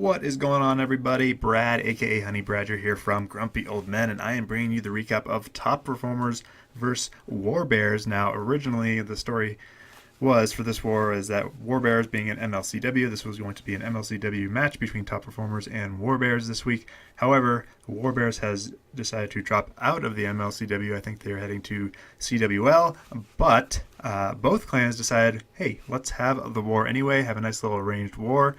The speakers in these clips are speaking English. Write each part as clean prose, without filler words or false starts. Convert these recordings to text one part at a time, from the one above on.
What is going on, everybody? Brad, aka Honey Badger, here from Grumpy Old Men, and I am bringing you the recap of Top Performers versus WarBears. Now, originally, the story was for this war is that WarBears being an MLCW, this was going to be an MLCW match between Top Performers and WarBears this week. However, WarBears has decided to drop out of the MLCW. I think they're heading to CWL, but both clans decided, hey, let's have the war anyway, have a nice little arranged war,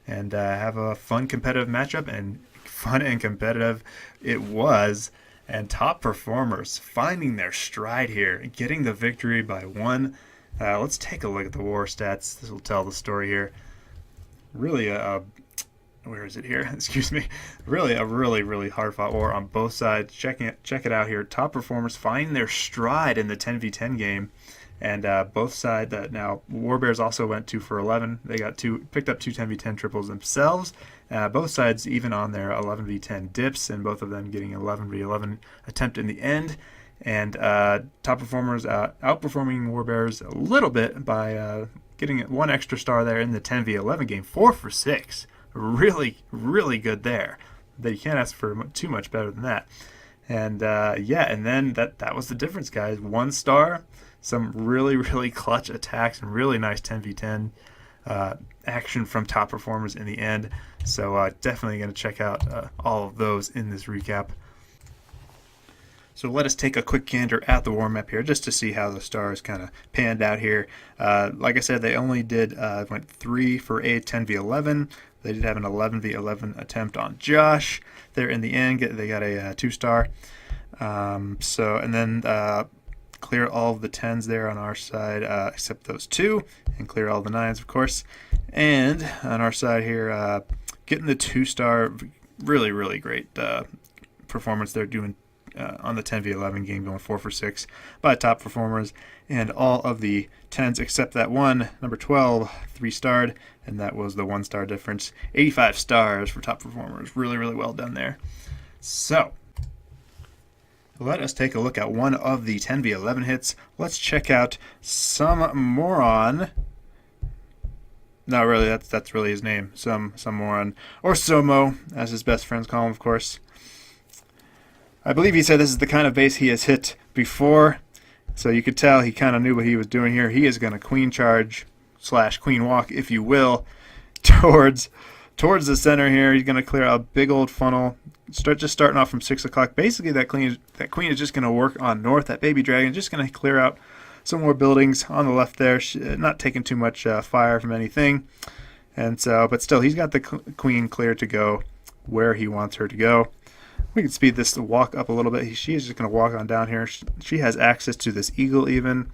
and have a fun competitive matchup, and fun and competitive it was. And Top Performers finding their stride here, getting the victory by one. Let's take a look at the war stats. This will tell the story here. Really where is it here? Excuse me. Really a really hard fought war on both sides. Check it out here. Top Performers find their stride in the 10v10 game. And both sides now WarBears also went 2 for 11. They got picked up two 10v10 triples themselves. Both sides even on their 11v10 dips, and both of them getting 11v11 attempt in the end. And Top Performers outperforming WarBears a little bit by getting one extra star there in the 10v11 game. 4 for 6. Really good there. That you can't ask for too much better than that. And yeah, and then that was the difference, guys. 1 star. Some really clutch attacks and really nice 10v10 action from Top Performers in the end. So definitely going to check out all of those in this recap. So let us take a quick gander at the war map here just to see how the stars kind of panned out here. Like I said, they only went 3 for 8 10v11. They did have an 11v11 attempt on Josh. There in the end, they got a 2-star. And then clear all of the 10s there on our side, except those 2, and clear all the 9s, of course. And on our side here, getting the 2-star, really great performance there, doing on the 10v11 game, going 4 for 6 by Top Performers, and all of the 10s except that one, number 12, 3-starred, and that was the 1-star difference. 85 stars for Top Performers. Really well done there. So let us take a look at one of the 10v11 hits. Let's check out Some Moron. No, really, that's really his name. Some Moron, or Somo, as his best friends call him, of course. I believe he said this is the kind of base he has hit before, so you could tell he kind of knew what he was doing here. He is going to queen charge / queen walk, if you will, towards the center here. He's going to clear out a big old funnel. Starting off from 6 o'clock. Basically, that queen is just going to work on north. That baby dragon just going to clear out some more buildings on the left there. Not taking too much fire from anything, and so, but still, he's got the queen clear to go where he wants her to go. We can speed this to walk up a little bit. She is just going to walk on down here. She has access to this eagle, even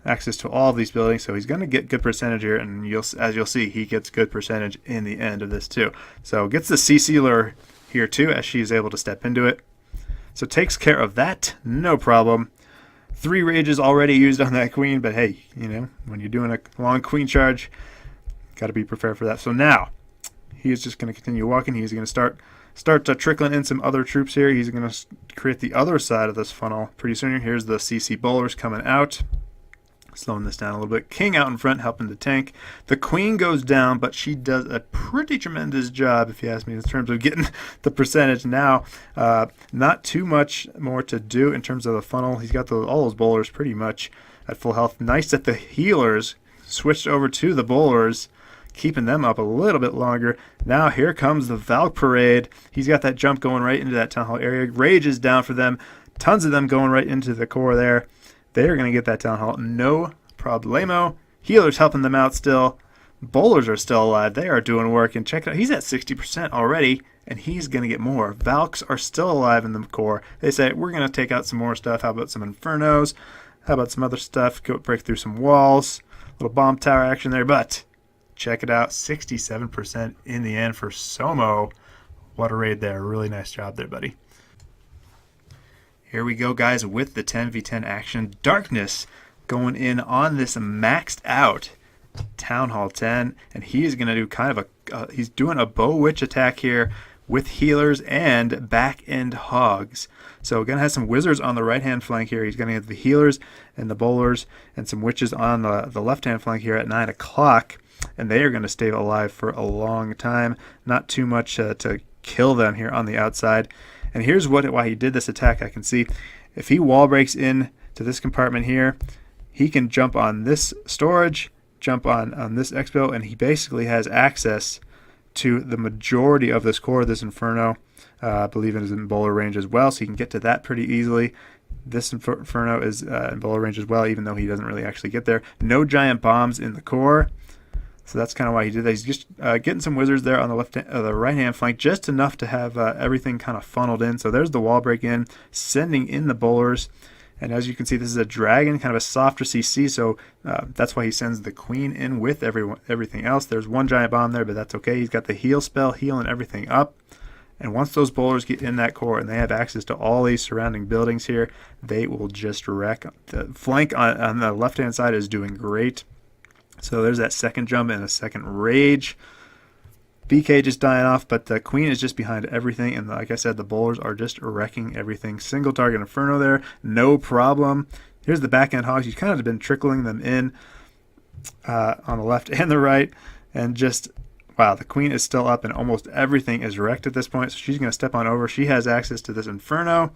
access to all of these buildings, so he's going to get good percentage here, and as you'll see, he gets good percentage in the end of this too. So gets the C-sealer here too, as she is able to step into it. So takes care of that, no problem. 3 rages already used on that queen, but hey, you know, when you're doing a long queen charge, got to be prepared for that. So now he is just going to continue walking. He's going to start trickling in some other troops here. He's going to create the other side of this funnel pretty soon. Here's the CC bowlers coming out. Slowing this down a little bit. King out in front helping the tank. The queen goes down, but she does a pretty tremendous job, if you ask me, in terms of getting the percentage. Now, not too much more to do in terms of the funnel. He's got all those bowlers pretty much at full health. Nice that the healers switched over to the bowlers, keeping them up a little bit longer. Now here comes the Valk Parade. He's got that jump going right into that town hall area. Rage is down for them. Tons of them going right into the core there. They're going to get that town hall, no problemo. Healers helping them out still. Bowlers are still alive. They are doing work. And check it out. He's at 60% already, and he's going to get more. Valks are still alive in the core. They say, we're going to take out some more stuff. How about some Infernos? How about some other stuff? Go break through some walls. Little bomb tower action there. But check it out. 67% in the end for Somo. What a raid there. Really nice job there, buddy. Here we go, guys, with the 10v10 action. Darkness going in on this maxed out Town Hall 10, and he's going to do kind of he's doing a bow witch attack here with healers and back end hogs. So we're going to have some wizards on the right hand flank here. He's going to have the healers and the bowlers and some witches on the left hand flank here at 9 o'clock. and they are going to stay alive for a long time. Not too much to kill them here on the outside. And here's why he did this attack. I can see if he wall breaks in to this compartment here, he can jump on this storage, jump on this expo, and he basically has access to the majority of this core, this Inferno. I believe it is in bowler range as well, so he can get to that pretty easily. This Inferno is in bowler range as well, even though he doesn't really actually get there. No giant bombs in the core, so that's kind of why he did that. He's just getting some wizards there on the right-hand flank, just enough to have everything kind of funneled in. So there's the wall break in, sending in the bowlers. And as you can see, this is a dragon, kind of a softer CC, so that's why he sends the queen in with everything else. There's one giant bomb there, but that's okay. He's got the heal spell, healing everything up. And once those bowlers get in that core and they have access to all these surrounding buildings here, they will just wreck. The flank on the left-hand side is doing great. So there's that second jump and a second rage. BK just dying off, but the queen is just behind everything, and like I said, the bowlers are just wrecking everything. Single target Inferno there, no problem. Here's the backhand Hogs. He's kind of been trickling them in on the left and the right, and just, wow, the queen is still up, and almost everything is wrecked at this point, so she's going to step on over. She has access to this Inferno.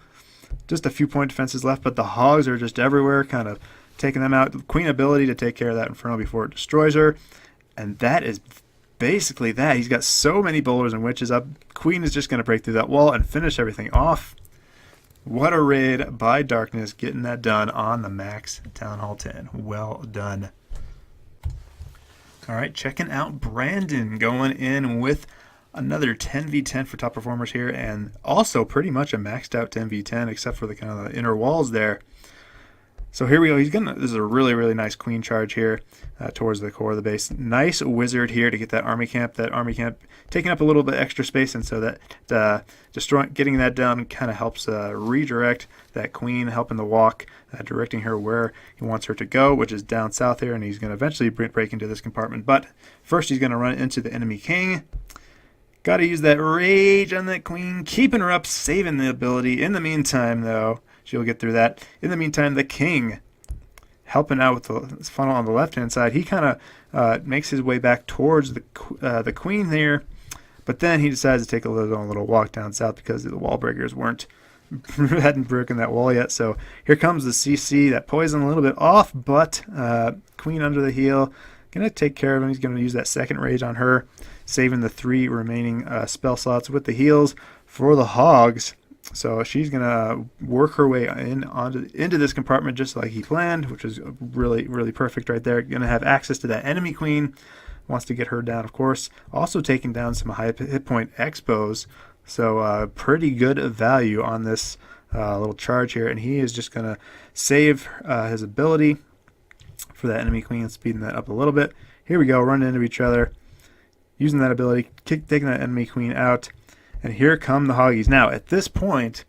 Just a few point defenses left, but the Hogs are just everywhere, kind of taking them out. The queen ability to take care of that Inferno before it destroys her, and that is basically that. He's got so many bowlers and witches up. Queen is just going to break through that wall and finish everything off. What a raid by Darkness, getting that done on the Max Town Hall 10. Well done. All right, checking out Brandon going in with another 10v10 for top performers here, and also pretty much a maxed out 10v10 except for the kind of the inner walls there. So here we go. This is a really, really nice queen charge here towards the core of the base. Nice wizard here to get that army camp. That army camp taking up a little bit extra space, and so that getting that down kind of helps redirect that queen, helping the walk, directing her where he wants her to go, which is down south here, and he's going to eventually break into this compartment. But first he's going to run into the enemy king. Got to use that rage on that queen, keeping her up, saving the ability. In the meantime, though, she'll get through that. In the meantime, the king helping out with the funnel on the left-hand side. He kind of makes his way back towards the queen there, but then he decides to take a little walk down south because the wall breakers hadn't broken that wall yet. So here comes the CC, that poison a little bit off, but queen under the heel. Going to take care of him. He's going to use that second rage on her, saving the 3 remaining spell slots with the heals for the Hogs. So she's going to work her way into this compartment just like he planned, which is really, really perfect right there. Going to have access to that enemy queen. Wants to get her down, of course. Also taking down some high hit point expos. So pretty good value on this little charge here. And he is just going to save his ability for that enemy queen, speeding that up a little bit. Here we go, running into each other. Using that ability, taking that enemy queen out. And here come the Hoggies. Now, at this point,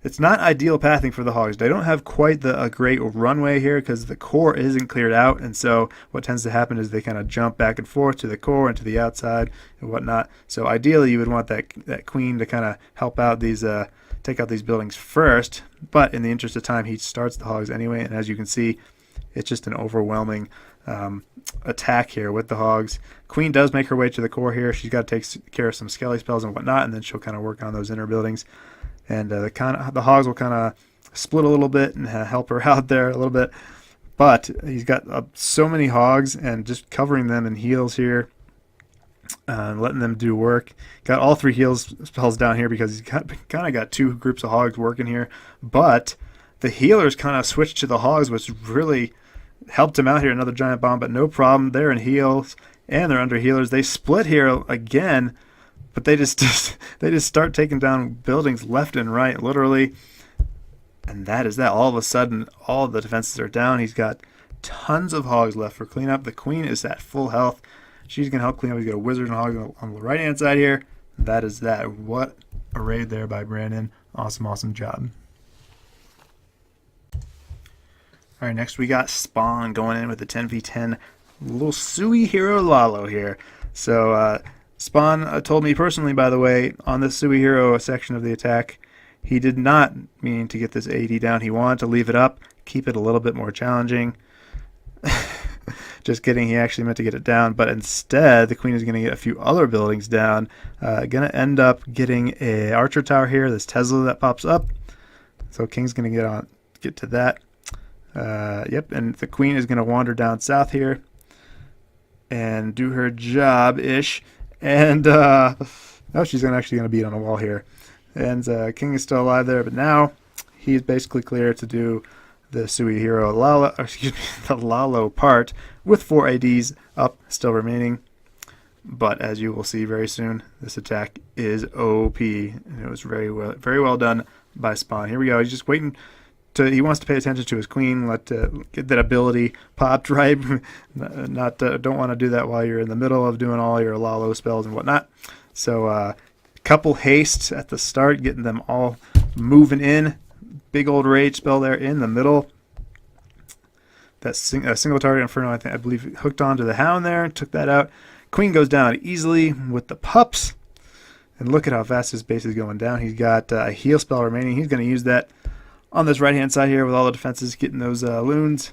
it's not ideal pathing for the Hogs. They don't have quite a great runway here because the core isn't cleared out. And so what tends to happen is they kind of jump back and forth to the core and to the outside and whatnot. So ideally, you would want that queen to kind of help out these, take out these buildings first. But in the interest of time, he starts the Hogs anyway. And as you can see, it's just an overwhelming attack here with the Hogs. Queen does make her way to the core here. She's got to take care of some skelly spells and whatnot, and then she'll kind of work on those inner buildings. And the Hogs will kind of split a little bit and help her out there a little bit. But he's got so many Hogs and just covering them in heals here, letting them do work. Got all 3 heals spells down here because he's kind of got 2 groups of Hogs working here. But the healers kind of switched to the Hogs, which really helped him out here. Another giant bomb, but no problem. They're in heals and they're under healers. They split here again, but they just start taking down buildings left and right, literally. And that is that. All of a sudden, all of the defenses are down. He's got tons of Hogs left for cleanup. The queen is at full health. She's going to help clean up. He's got a wizard and Hog on the right-hand side here. That is that. What a raid there by Brandon. Awesome, awesome job. All right, next we got Spawn going in with the 10v10 little Sui Hero Lalo here. So Spawn told me personally, by the way, on the Sui Hero section of the attack, he did not mean to get this AD down. He wanted to leave it up, keep it a little bit more challenging. Just kidding, he actually meant to get it down, but instead the queen is going to get a few other buildings down. Going to end up getting a archer tower here, this Tesla that pops up. So king's going to get to that. Yep, and the queen is going to wander down south here and do her job-ish. And oh, she's actually going to beat on a wall here. And king is still alive there, but now he's basically clear to do the Suihiro Lalo, the Lalo part with 4 ADs up still remaining. But as you will see very soon, this attack is OP, and it was very well done by Spawn. Here we go. He's just waiting. He wants to pay attention to his queen. Get that ability popped right. Don't want to do that while you're in the middle of doing all your Lalo spells and whatnot. So couple hastes at the start, getting them all moving in. Big old rage spell there in the middle. That single target Inferno, I believe, hooked onto the Hound there. Took that out. Queen goes down easily with the pups. And look at how fast his base is going down. He's got a heal spell remaining. He's going to use that on this right-hand side here with all the defenses getting those loons.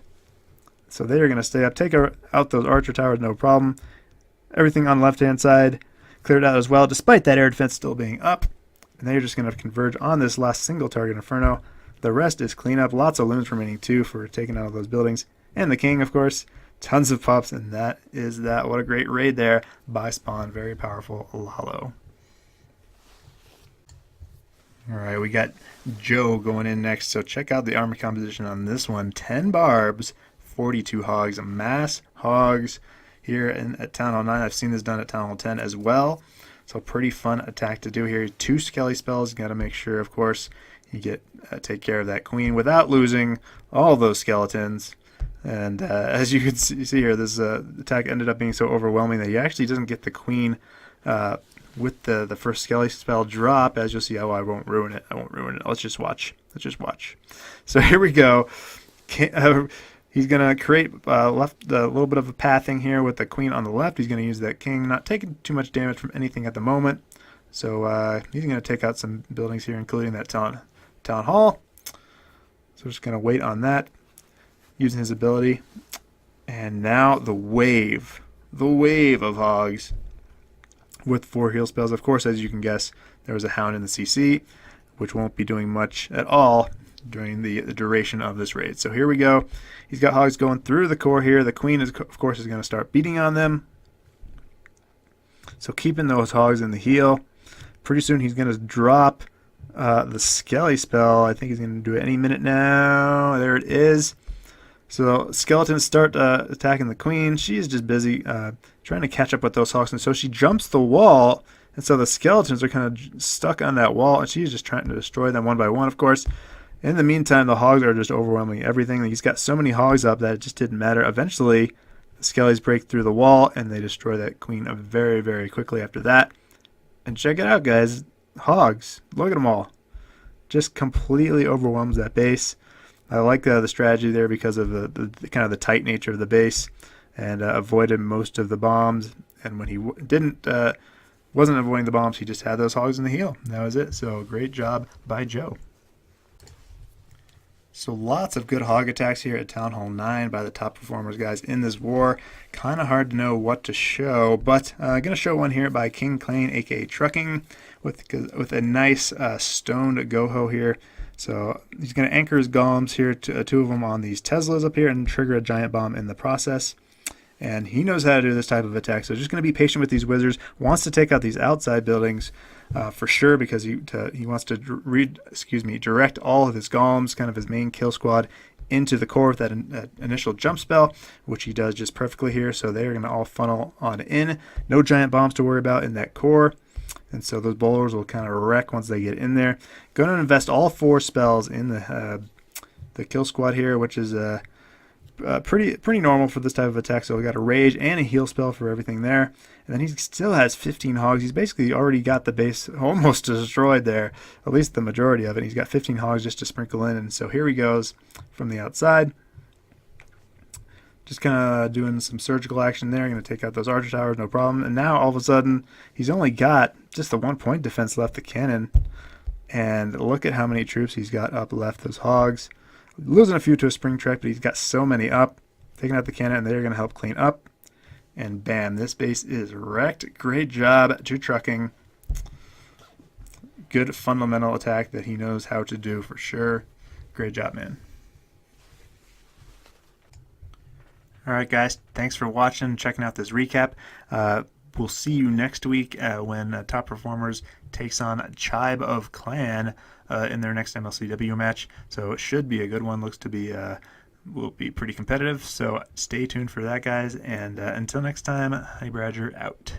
So they're going to stay up. Take out those archer towers, no problem. Everything on the left-hand side cleared out as well, despite that air defense still being up. And they're just going to converge on this last single target Inferno. The rest is cleanup. Lots of loons remaining too for taking out those buildings. And the king, of course. Tons of pups, and that is that. What a great raid there by Spawn. Very powerful Lalo. Alright, we got Joe going in next. So check out the armor composition on this one. 10 barbs, 42 hogs. Mass hogs here at Town Hall 9. I've seen this done at Town Hall 10 as well. So pretty fun attack to do here. 2 skelly spells. You got to make sure, of course, you take care of that queen without losing all those skeletons. And as you can see here, this attack ended up being so overwhelming that he actually doesn't get the queen with the first skelly spell drop. As you'll see, oh, I won't ruin it. Let's just watch. So here we go. He's going to create a little bit of a pathing here with the queen on the left. He's going to use that king, not taking too much damage from anything at the moment. So he's going to take out some buildings here, including that town hall. So we're just going to wait on that, using his ability. And now the wave of hogs with 4 heal spells. Of course, as you can guess, there was a hound in the CC, which won't be doing much at all during the duration of this raid. So here we go. He's got hogs going through the core here. The queen, of course, is going to start beating on them. So keeping those hogs in the heal. Pretty soon he's going to drop the skelly spell. I think he's going to do it any minute now. There it is. So skeletons start attacking the queen. She is just busy trying to catch up with those hogs, and so she jumps the wall, and so the skeletons are kind of stuck on that wall, and she's just trying to destroy them one by one, of course. In the meantime, the hogs are just overwhelming everything. He's got so many hogs up that it just didn't matter. Eventually, the skellies break through the wall, and they destroy that queen very, very quickly after that. And check it out, guys. Hogs. Look at them all. Just completely overwhelms that base. I like the strategy there because of the kind of the tight nature of the base, and avoided most of the bombs. And when he wasn't avoiding the bombs, he just had those hogs in the heel. That was it. So great job by Joe. So lots of good hog attacks here at Town Hall 9 by the top performers, guys, in this war. Kind of hard to know what to show, but I'm going to show one here by King Clane, aka Trucking, with a nice stoned Goho here. So he's going to anchor his golems here, 2 of them on these Teslas up here, and trigger a giant bomb in the process. And he knows how to do this type of attack, so just going to be patient with these wizards. Wants to take out these outside buildings for sure, because he wants to direct all of his golems, kind of his main kill squad, into the core with that initial jump spell, which he does just perfectly here. So they're going to all funnel on in. No giant bombs to worry about in that core. And so those bowlers will kind of wreck once they get in there. Going to invest all 4 spells in the kill squad here, which is pretty normal for this type of attack. So we got a rage and a heal spell for everything there. And then he still has 15 hogs. He's basically already got the base almost destroyed there, at least the majority of it. He's got 15 hogs just to sprinkle in. And so here he goes from the outside. Just kind of doing some surgical action there. Going to take out those archer towers, no problem. And now all of a sudden, he's only got just the 1-point defense left, the cannon. And look at how many troops he's got up left, those hogs. Losing a few to a spring trek, but he's got so many up. taking out the cannon, and they're going to help clean up. And bam, this base is wrecked. Great job to Trucking. Good fundamental attack that he knows how to do for sure. Great job, man. Alright guys, thanks for watching, checking out this recap. We'll see you next week when Top Performers takes on Chibe of Clan in their next MLCW match. So it should be a good one. Looks to be will be pretty competitive. So stay tuned for that, guys. And until next time, Honey Badger out.